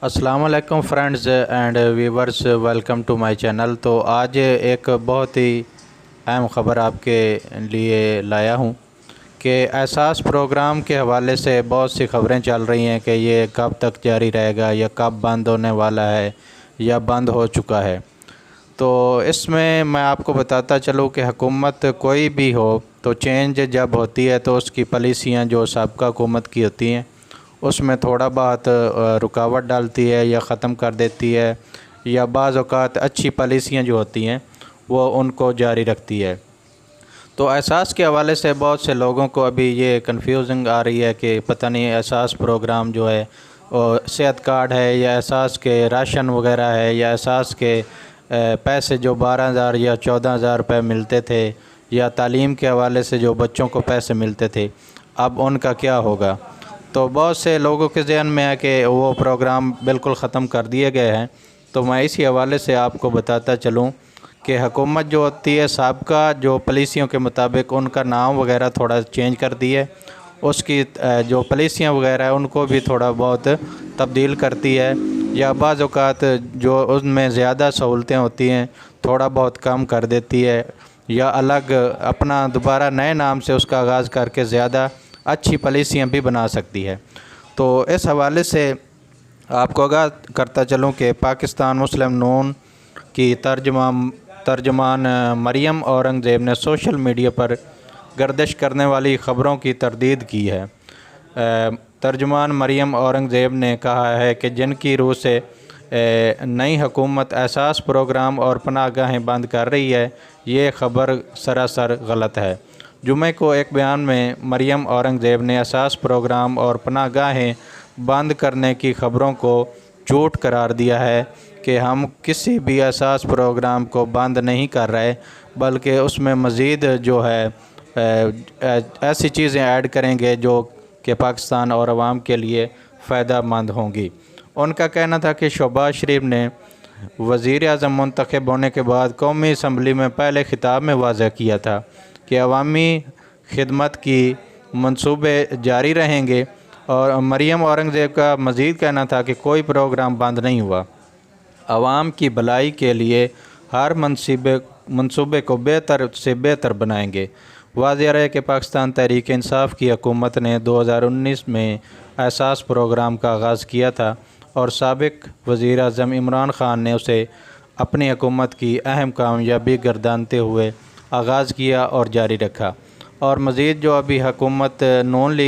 अस्सलाम वालेकुम friends and viewers, welcome to my channel. तो आज एक बहुत ही अहम ख़बर आपके लिए लाया हूं कि एहसास प्रोग्राम के हवाले से बहुत सी ख़बरें चल रही हैं कि ये कब तक जारी रहेगा या कब बंद होने वाला है या बंद हो चुका है। तो इसमें मैं आपको बताता चलूँ कि हुकूमत कोई भी हो तो चेंज जब होती है तो उसकी पॉलिसियाँ जो साबका हुकूमत की होती हैं उसमें थोड़ा बहुत रुकावट डालती है या ख़त्म कर देती है, या बाज़ औक़ात अच्छी पॉलिसियाँ जो होती हैं वो उनको जारी रखती है। तो एहसास के हवाले से बहुत से लोगों को अभी ये कन्फ्यूजिंग आ रही है कि पता नहीं एहसास प्रोग्राम जो है सेहत कार्ड है या एहसास के राशन वगैरह है या एहसास के पैसे जो 12,000 या 14,000 रुपये मिलते थे या तालीम के हवाले से जो बच्चों को पैसे मिलते थे, अब उनका क्या होगा। तो बहुत से लोगों के ज़हन में है कि वो प्रोग्राम बिल्कुल ख़त्म कर दिए गए हैं। तो मैं इसी हवाले से आपको बताता चलूँ कि हुकूमत जो होती है साबका जो पॉलिसियों के मुताबिक उनका नाम वगैरह थोड़ा चेंज कर दिए, उसकी जो पॉलिसियाँ वगैरह है उनको भी थोड़ा बहुत तब्दील करती है, या बाज़ औक़ात जो उनमें ज़्यादा सहूलतें होती हैं थोड़ा बहुत कम कर देती है, या अलग अपना दोबारा नए नाम से उसका आगाज़ करके ज़्यादा अच्छी पॉलिसियाँ भी बना सकती है। तो इस हवाले से आपको आगाह करता चलूँ कि पाकिस्तान मुस्लिम नून की तर्जमान मरियम औरंगज़ेब ने सोशल मीडिया पर गर्दिश करने वाली ख़बरों की तरदीद की है। तर्जमान मरियम औरंगज़ेब ने कहा है कि जिनकी रूह से नई हुकूमत एहसास प्रोग्राम और पनाहगाहें बंद कर रही है, ये ख़बर सरासर गलत है। जुमे को एक बयान में मरियम औरंगज़ेब ने एहसास प्रोग्राम और पनाहगाहें बंद करने की ख़बरों को झूठ करार दिया है कि हम किसी भी एहसास प्रोग्राम को बंद नहीं कर रहे, बल्कि उसमें मज़ीद जो है ऐसी चीज़ें ऐड करेंगे जो कि पाकिस्तान और आवाम के लिए फ़ायदा मंद होंगी। उनका कहना था कि शहबाज शरीफ ने वज़ीर-ए-आज़म मुंतखब होने के बाद कौमी असम्बली में पहले खिताब में वाज़ह किया था कि अवामी खिदमत की मंसूबे जारी रहेंगे। और मरियम औरंगज़ेब का मज़ीद कहना था कि कोई प्रोग्राम बंद नहीं हुआ, आवाम की भलाई के लिए हर मंसूबे को बेहतर से बेहतर बनाएंगे। वाज़ेह रहे कि पाकिस्तान तहरीक इंसाफ की हुकूमत ने 2019 में एहसास प्रोग्राम का आगाज़ किया था और साबिक़ वज़ीर-ए-आज़म इमरान ख़ान ने उसे अपनी हुकूमत की अहम कामयाबी गर्दानते हुए आगाज़ किया और जारी रखा। और मज़ीद जो अभी हुकूमत नून लीग